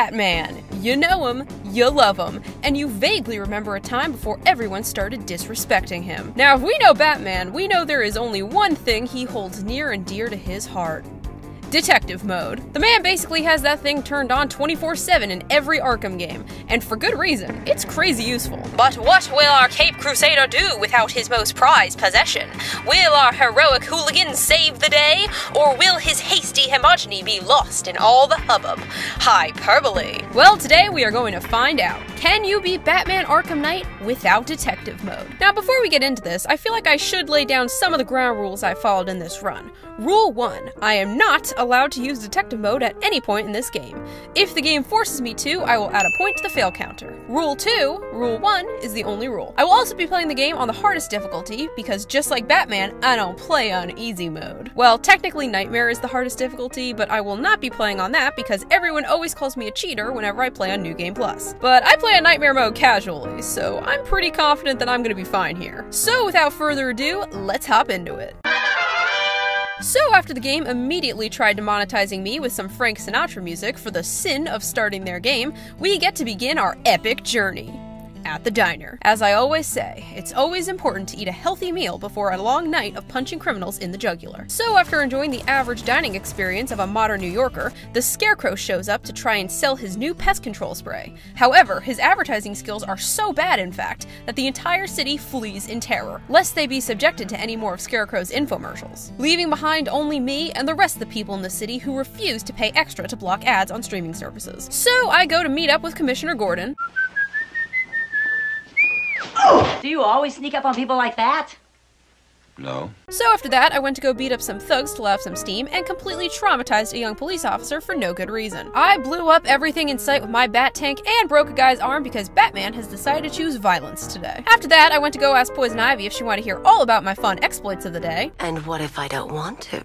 Batman. You know him, you love him, and you vaguely remember a time before everyone started disrespecting him. Now, if we know Batman, we know there is only one thing he holds near and dear to his heart. Detective mode. The man basically has that thing turned on 24/7 in every Arkham game, and for good reason. It's crazy useful. But what will our Cape Crusader do without his most prized possession? Will our heroic hooligan save the day, or will his hasty homogeny be lost in all the hubbub? Hyperbole. Well, today we are going to find out. Can you beat Batman Arkham Knight without detective mode? Now, before we get into this, I feel like I should lay down some of the ground rules I followed in this run. Rule 1. I am not allowed to use detective mode at any point in this game. If the game forces me to, I will add a point to the fail counter. Rule 2, Rule 1 is the only rule. I will also be playing the game on the hardest difficulty because just like Batman, I don't play on easy mode. Well, technically Nightmare is the hardest difficulty, but I will not be playing on that because everyone always calls me a cheater whenever I play on New Game Plus. But I play on Nightmare mode casually, so I'm pretty confident that I'm gonna be fine here. So without further ado, let's hop into it. So after the game immediately tried demonetizing me with some Frank Sinatra music for the sin of starting their game, we get to begin our epic journey. At the diner. As I always say, it's always important to eat a healthy meal before a long night of punching criminals in the jugular. So after enjoying the average dining experience of a modern New Yorker, the Scarecrow shows up to try and sell his new pest control spray. However, his advertising skills are so bad, in fact, that the entire city flees in terror, lest they be subjected to any more of Scarecrow's infomercials, leaving behind only me and the rest of the people in the city who refuse to pay extra to block ads on streaming services. So I go to meet up with Commissioner Gordon. Do you always sneak up on people like that? No. So after that, I went to go beat up some thugs to let off some steam and completely traumatized a young police officer for no good reason. I blew up everything in sight with my bat tank and broke a guy's arm because Batman has decided to choose violence today. After that, I went to go ask Poison Ivy if she wanted to hear all about my fun exploits of the day. And what if I don't want to?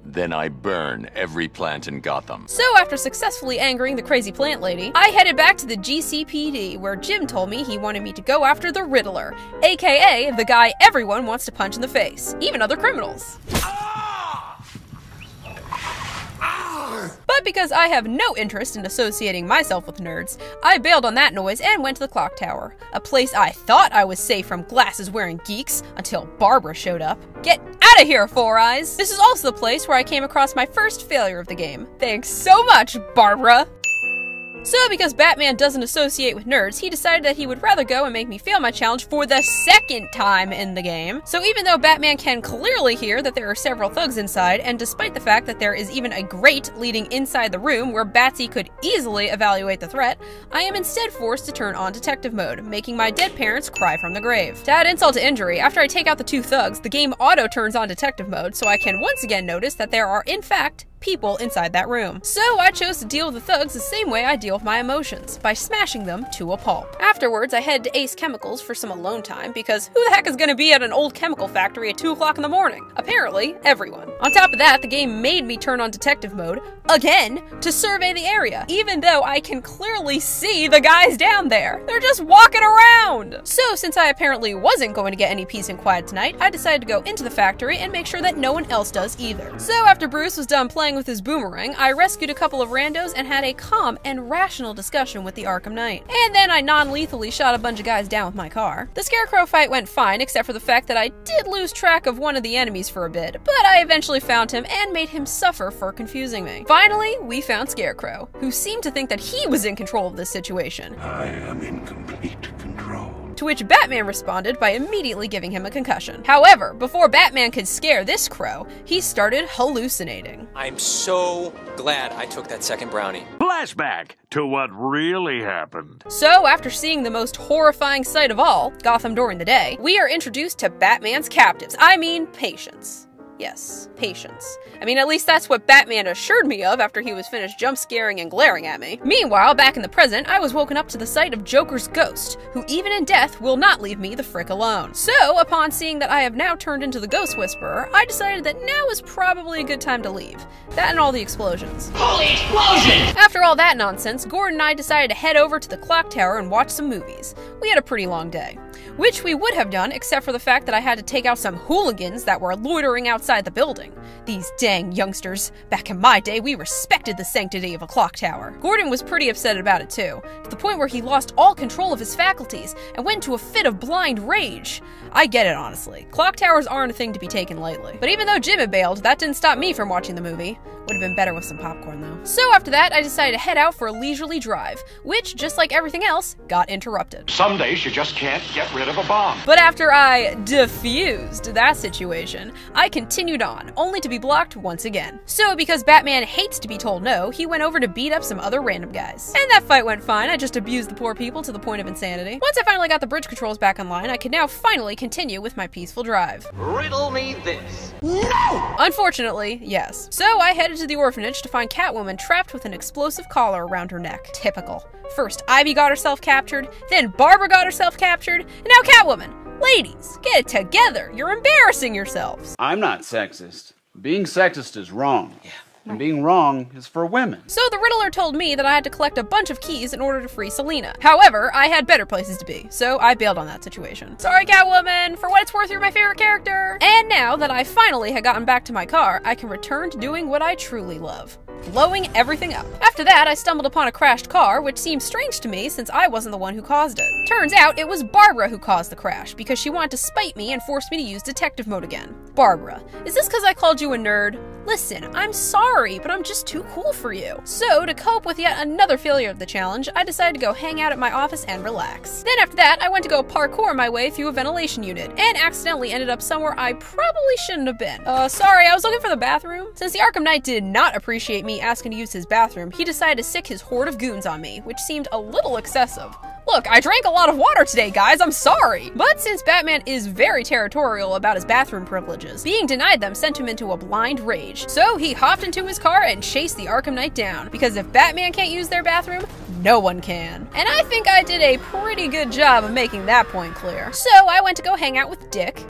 Then I burn every plant in Gotham. So after successfully angering the crazy plant lady, I headed back to the GCPD where Jim told me he wanted me to go after the Riddler, aka the guy everyone wants to punch in the face, even other criminals. But because I have no interest in associating myself with nerds, I bailed on that noise and went to the clock tower, a place I thought I was safe from glasses-wearing geeks until Barbara showed up. Get out of here, Four Eyes! This is also the place where I came across my first failure of the game. Thanks so much, Barbara! So because Batman doesn't associate with nerds, he decided that he would rather go and make me fail my challenge for the second time in the game. So even though Batman can clearly hear that there are several thugs inside, and despite the fact that there is even a grate leading inside the room where Batsy could easily evaluate the threat, I am instead forced to turn on detective mode, making my dead parents cry from the grave. To add insult to injury, after I take out the two thugs, the game auto turns on detective mode, so I can once again notice that there are in fact people inside that room. So I chose to deal with the thugs the same way I deal with my emotions, by smashing them to a pulp. Afterwards, I headed to Ace Chemicals for some alone time, because who the heck is gonna be at an old chemical factory at 2 o'clock in the morning? Apparently, everyone. On top of that, the game made me turn on detective mode, again, to survey the area, even though I can clearly see the guys down there. They're just walking around! So since I apparently wasn't going to get any peace and quiet tonight, I decided to go into the factory and make sure that no one else does either. So after Bruce was done playing with his boomerang, I rescued a couple of randos and had a calm and rational discussion with the Arkham Knight. And then I non-lethally shot a bunch of guys down with my car. The Scarecrow fight went fine, except for the fact that I did lose track of one of the enemies for a bit, but I eventually found him and made him suffer for confusing me. Finally, we found Scarecrow, who seemed to think that he was in control of this situation. I am in complete control. To which Batman responded by immediately giving him a concussion. However, before Batman could scare this crow, he started hallucinating. I'm so glad I took that second brownie. Flashback to what really happened. So, after seeing the most horrifying sight of all, Gotham during the day, we are introduced to Batman's captives. I mean, patients. Yes, patience. I mean, at least that's what Batman assured me of after he was finished jump scaring and glaring at me. Meanwhile, back in the present, I was woken up to the sight of Joker's ghost, who even in death will not leave me the frick alone. So, upon seeing that I have now turned into the Ghost Whisperer, I decided that now is probably a good time to leave. That and all the explosions. Holy explosion! After all that nonsense, Gordon and I decided to head over to the clock tower and watch some movies. We had a pretty long day. which we would have done except for the fact that I had to take out some hooligans that were loitering outside the building. These dang youngsters. Back in my day, we respected the sanctity of a clock tower. Gordon was pretty upset about it too, to the point where he lost all control of his faculties and went into a fit of blind rage. I get it, honestly. Clock towers aren't a thing to be taken lightly. But even though Jim had bailed, that didn't stop me from watching the movie. Would have been better with some popcorn though. So after that, I decided to head out for a leisurely drive, which, just like everything else, got interrupted. Some days you just can't get rid of a bomb. But after I diffused that situation, I continued on, only to be blocked once again. So because Batman hates to be told no, he went over to beat up some other random guys. And that fight went fine. I just abused the poor people to the point of insanity. Once I finally got the bridge controls back online, I could now finally continue with my peaceful drive. Riddle me this. No! Unfortunately, yes. So I headed to the orphanage to find Catwoman trapped with an explosive collar around her neck. Typical. First Ivy got herself captured, then Barbara got herself captured, and now Catwoman. Ladies, get it together. You're embarrassing yourselves. I'm not sexist. Being sexist is wrong. Yeah. And being wrong is for women. So the Riddler told me that I had to collect a bunch of keys in order to free Selina. However, I had better places to be, so I bailed on that situation. Sorry, Catwoman. For what it's worth, you're my favorite character. And now that I finally had gotten back to my car, I can return to doing what I truly love. Blowing everything up. After that, I stumbled upon a crashed car, which seemed strange to me since I wasn't the one who caused it. Turns out it was Barbara who caused the crash because she wanted to spite me and force me to use detective mode again. Barbara, is this because I called you a nerd? Listen, I'm sorry, but I'm just too cool for you. So, to cope with yet another failure of the challenge, I decided to go hang out at my office and relax. Then after that, I went to go parkour my way through a ventilation unit and accidentally ended up somewhere I probably shouldn't have been. Sorry, I was looking for the bathroom. Since the Arkham Knight did not appreciate me asking to use his bathroom, he decided to sick his horde of goons on me, which seemed a little excessive. Look, I drank a lot of water today, guys, I'm sorry! But since Batman is very territorial about his bathroom privileges, being denied them sent him into a blind rage. So he hopped into his car and chased the Arkham Knight down, because if Batman can't use their bathroom, no one can. And I think I did a pretty good job of making that point clear. So I went to go hang out with Dick,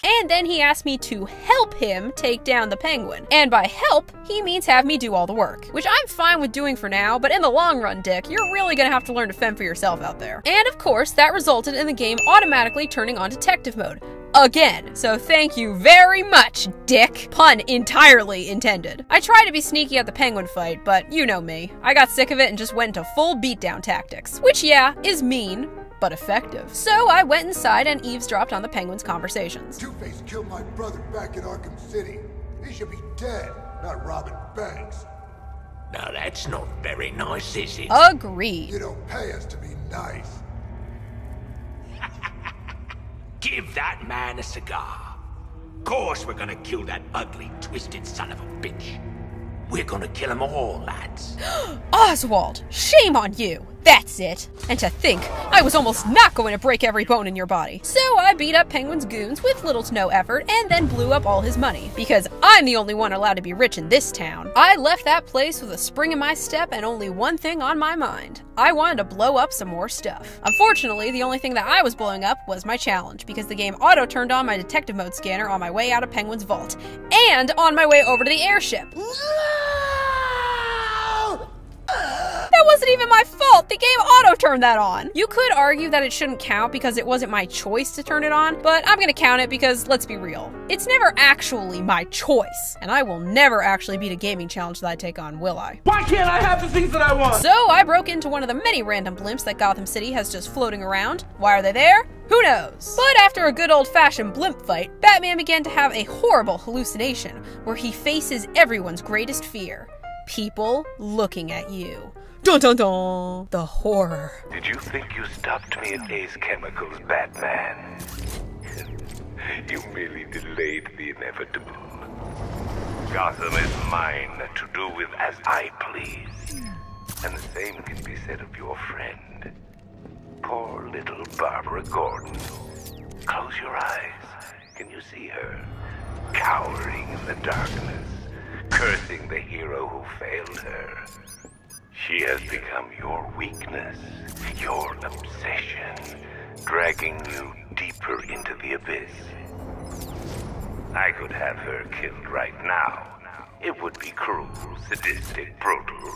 and then he asked me to help him take down the Penguin. And by help, he means have me do all the work, which I'm fine with doing for now, but in the long run, Dick, you're really gonna have to learn to fend for yourself out there. And of course, that resulted in the game automatically turning on detective mode. Again, so thank you very much, Dick. Pun entirely intended. I tried to be sneaky at the Penguin fight, but you know me. I got sick of it and just went into full beatdown tactics, which yeah, is mean, but effective. So I went inside and eavesdropped on the Penguin's conversations. Two-Face killed my brother back in Arkham City. He should be dead, not robbing banks. Now that's not very nice, is it? Agreed. You don't pay us to be nice. Give that man a cigar. Of course we're gonna kill that ugly, twisted son of a bitch. We're gonna kill them all, lads. Oswald, shame on you. That's it. And to think, I was almost not going to break every bone in your body. So I beat up Penguin's goons with little to no effort and then blew up all his money. Because I'm the only one allowed to be rich in this town. I left that place with a spring in my step and only one thing on my mind. I wanted to blow up some more stuff. Unfortunately, the only thing that I was blowing up was my challenge, because the game auto-turned on my detective mode scanner on my way out of Penguin's vault, and on my way over to the airship. That wasn't even my fault! The game auto-turned that on! You could argue that it shouldn't count because it wasn't my choice to turn it on, but I'm gonna count it because, let's be real, it's never actually my choice. And I will never actually beat a gaming challenge that I take on, will I? Why can't I have the things that I want? So I broke into one of the many random blimps that Gotham City has just floating around. Why are they there? Who knows? But after a good old-fashioned blimp fight, Batman began to have a horrible hallucination where he faces everyone's greatest fear. People looking at you. Dun dun dun! The horror. Did you think you stopped me at Ace Chemicals, Batman? You merely delayed the inevitable. Gotham is mine to do with as I please. And the same can be said of your friend. Poor little Barbara Gordon. Close your eyes. Can you see her? Cowering in the darkness, cursing the hero who failed her. She has become your weakness, your obsession, dragging you deeper into the abyss. I could have her killed right now. It would be cruel, sadistic, brutal.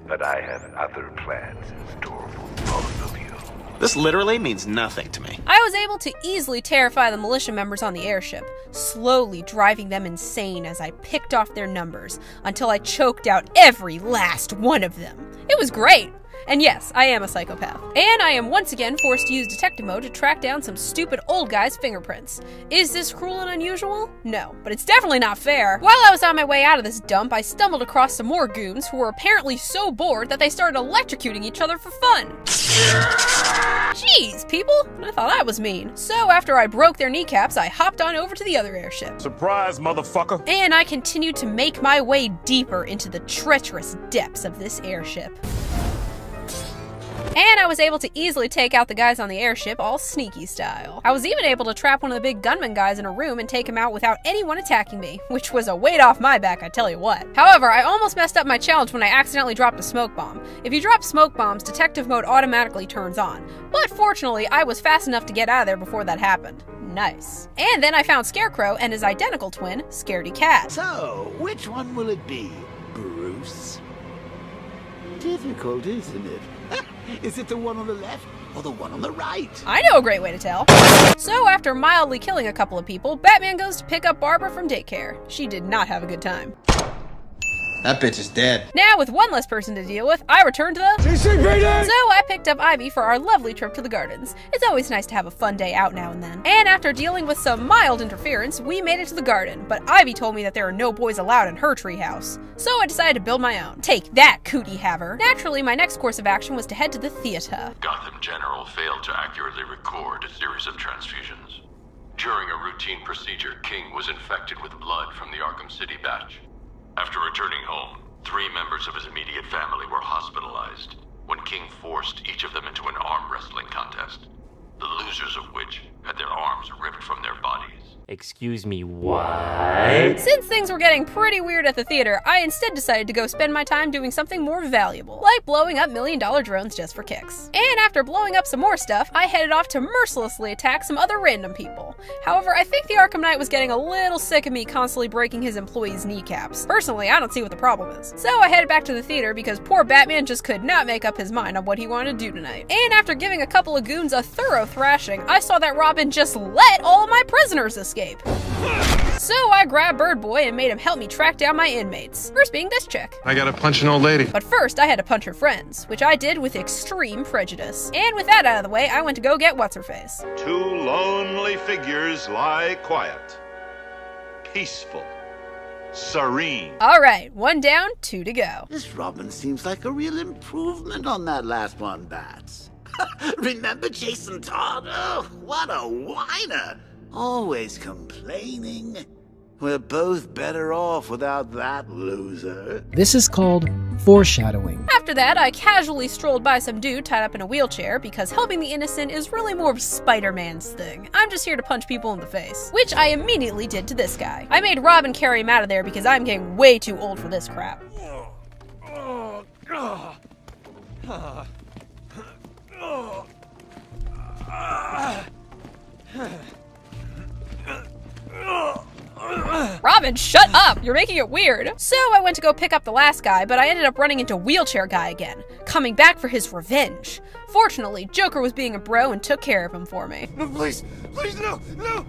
But I have other plans in store for both of you. This literally means nothing to me. I was able to easily terrify the militia members on the airship, slowly driving them insane as I picked off their numbers until I choked out every last one of them. It was great! And yes, I am a psychopath. And I am once again forced to use detective mode to track down some stupid old guy's fingerprints. Is this cruel and unusual? No, but it's definitely not fair. While I was on my way out of this dump, I stumbled across some more goons who were apparently so bored that they started electrocuting each other for fun. Jeez, people, I thought I was mean. So after I broke their kneecaps, I hopped on over to the other airship. Surprise, motherfucker! And I continued to make my way deeper into the treacherous depths of this airship. And I was able to easily take out the guys on the airship all sneaky style. I was even able to trap one of the big gunman guys in a room and take him out without anyone attacking me, which was a weight off my back, I tell you what. However, I almost messed up my challenge when I accidentally dropped a smoke bomb. If you drop smoke bombs, detective mode automatically turns on. But fortunately, I was fast enough to get out of there before that happened. Nice. And then I found Scarecrow and his identical twin, Scaredy Cat. So, which one will it be, Bruce? Difficult, isn't it? Is it the one on the left or the one on the right? I know a great way to tell. So after mildly killing a couple of people, Batman goes to pick up Barbara from daycare. She did not have a good time. That bitch is dead. Now, with one less person to deal with, I return to the CCPD! So I picked up Ivy for our lovely trip to the gardens. It's always nice to have a fun day out now and then. And after dealing with some mild interference, we made it to the garden, but Ivy told me that there are no boys allowed in her treehouse. So I decided to build my own. Take that, cootie haver. Naturally, my next course of action was to head to the theater. Gotham General failed to accurately record a series of transfusions. During a routine procedure, King was infected with blood from the Arkham City batch. After returning home, 3 members of his immediate family were hospitalized when King forced each of them into an arm wrestling contest, the losers of which had their arms ripped from their bodies. Excuse me, what? Since things were getting pretty weird at the theater, I instead decided to go spend my time doing something more valuable, like blowing up $1 million drones just for kicks. And after blowing up some more stuff, I headed off to mercilessly attack some other random people. However, I think the Arkham Knight was getting a little sick of me constantly breaking his employees' kneecaps. Personally, I don't see what the problem is. So I headed back to the theater because poor Batman just could not make up his mind on what he wanted to do tonight. And after giving a couple of goons a thorough thrashing, I saw that Robin just let all of my prisoners escape. So I grabbed Bird Boy and made him help me track down my inmates. First being this chick. I gotta punch an old lady. But first I had to punch her friends, which I did with extreme prejudice. And with that out of the way, I went to go get What's-Her-Face. 2 lonely figures lie quiet, peaceful, serene. Alright, 1 down, 2 to go. This Robin seems like a real improvement on that last one, Bats. Remember Jason Todd? Oh, what a whiner. Always complaining. We're both better off without that loser. This is called foreshadowing. After that, I casually strolled by some dude tied up in a wheelchair because helping the innocent is really more of Spider-Man's thing. I'm just here to punch people in the face, which I immediately did to this guy. I made Robin carry him out of there because I'm getting way too old for this crap. Robin, shut up! You're making it weird. So I went to go pick up the last guy, but I ended up running into Wheelchair Guy again, coming back for his revenge. Fortunately, Joker was being a bro and took care of him for me. No, please, no, no!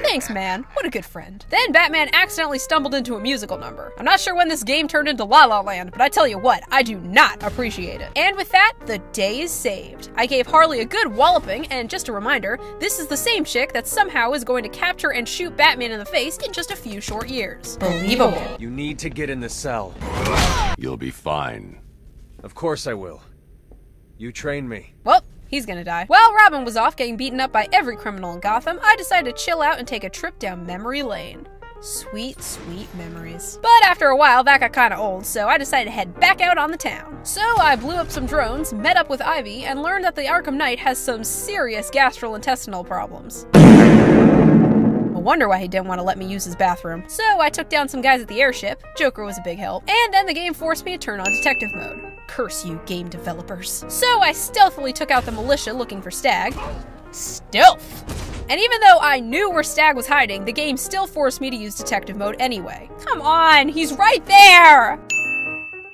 Thanks, man. What a good friend. Then Batman accidentally stumbled into a musical number. I'm not sure when this game turned into La La Land, but I tell you what, I do not appreciate it. And with that, the day is saved. I gave Harley a good walloping, and just a reminder, this is the same chick that somehow is going to capture and shoot Batman in the face in just a few short years. Believable. You need to get in the cell. You'll be fine. Of course I will. You train me. Well, he's gonna die. While Robin was off getting beaten up by every criminal in Gotham, I decided to chill out and take a trip down memory lane. Sweet, sweet memories. But after a while, that got kinda old, so I decided to head back out on the town. So I blew up some drones, met up with Ivy, and learned that the Arkham Knight has some serious gastrointestinal problems. No wonder why he didn't want to let me use his bathroom. So I took down some guys at the airship, Joker was a big help, and then the game forced me to turn on detective mode. Curse you, game developers. So I stealthily took out the militia looking for Stag. Stealth! And even though I knew where Stag was hiding, the game still forced me to use detective mode anyway. Come on, he's right there!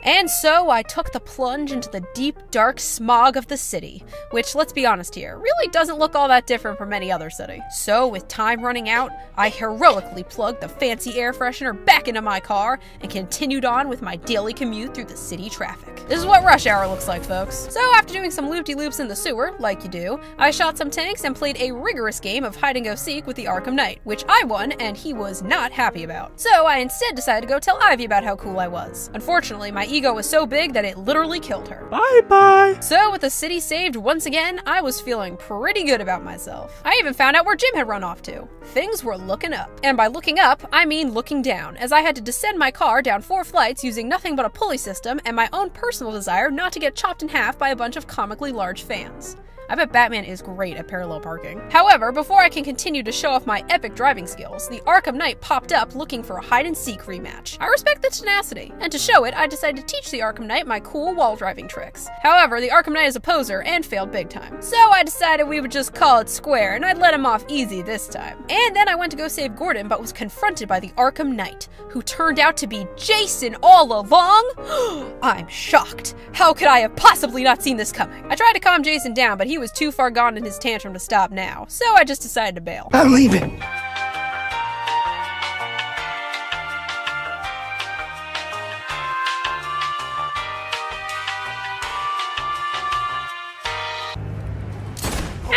And so I took the plunge into the deep, dark smog of the city, which, let's be honest here, really doesn't look all that different from any other city. So with time running out, I heroically plugged the fancy air freshener back into my car and continued on with my daily commute through the city traffic. This is what rush hour looks like, folks. So after doing some loop-de-loops in the sewer, like you do, I shot some tanks and played a rigorous game of hide-and-go-seek with the Arkham Knight, which I won and he was not happy about. So I instead decided to go tell Ivy about how cool I was. Unfortunately, my ego was so big that it literally killed her. Bye-bye! So with the city saved once again, I was feeling pretty good about myself. I even found out where Jim had run off to. Things were looking up. And by looking up, I mean looking down, as I had to descend my car down 4 flights using nothing but a pulley system and my own personal desire not to get chopped in half by a bunch of comically large fans. I bet Batman is great at parallel parking. However, before I can continue to show off my epic driving skills, the Arkham Knight popped up looking for a hide-and-seek rematch. I respect the tenacity, and to show it, I decided to teach the Arkham Knight my cool wall driving tricks. However, the Arkham Knight is a poser and failed big time. So I decided we would just call it square, and I'd let him off easy this time. And then I went to go save Gordon, but was confronted by the Arkham Knight, who turned out to be Jason all along? I'm shocked. How could I have possibly not seen this coming? I tried to calm Jason down, but he was too far gone in his tantrum to stop now, so I just decided to bail. I'm leaving.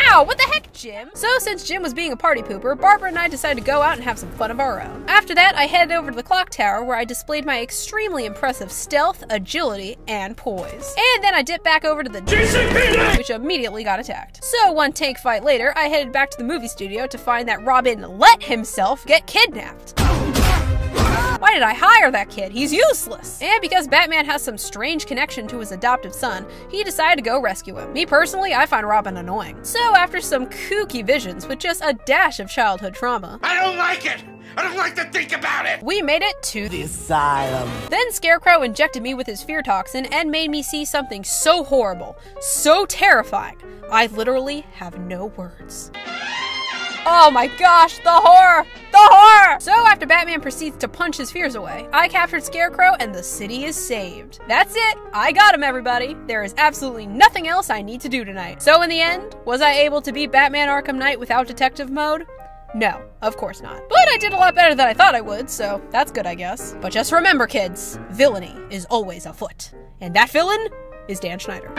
Ow, what the heck, Jim? So since Jim was being a party pooper, Barbara and I decided to go out and have some fun of our own. After that, I headed over to the clock tower where I displayed my extremely impressive stealth, agility, and poise. And then I dipped back over to the GCPD, which immediately got attacked. So one tank fight later, I headed back to the movie studio to find that Robin let himself get kidnapped. Why did I hire that kid? He's useless! And because Batman has some strange connection to his adoptive son, he decided to go rescue him. Me personally, I find Robin annoying. So after some kooky visions with just a dash of childhood trauma, I don't like it! I don't like to think about it! We made it to the asylum. Then Scarecrow injected me with his fear toxin and made me see something so horrible, so terrifying, I literally have no words. Oh my gosh, the horror! The horror! So after Batman proceeds to punch his fears away, I captured Scarecrow and the city is saved. That's it! I got him, everybody! There is absolutely nothing else I need to do tonight. So in the end, was I able to beat Batman Arkham Knight without detective mode? No, of course not. But I did a lot better than I thought I would, so that's good, I guess. But just remember, kids, villainy is always afoot. And that villain is Dan Schneider.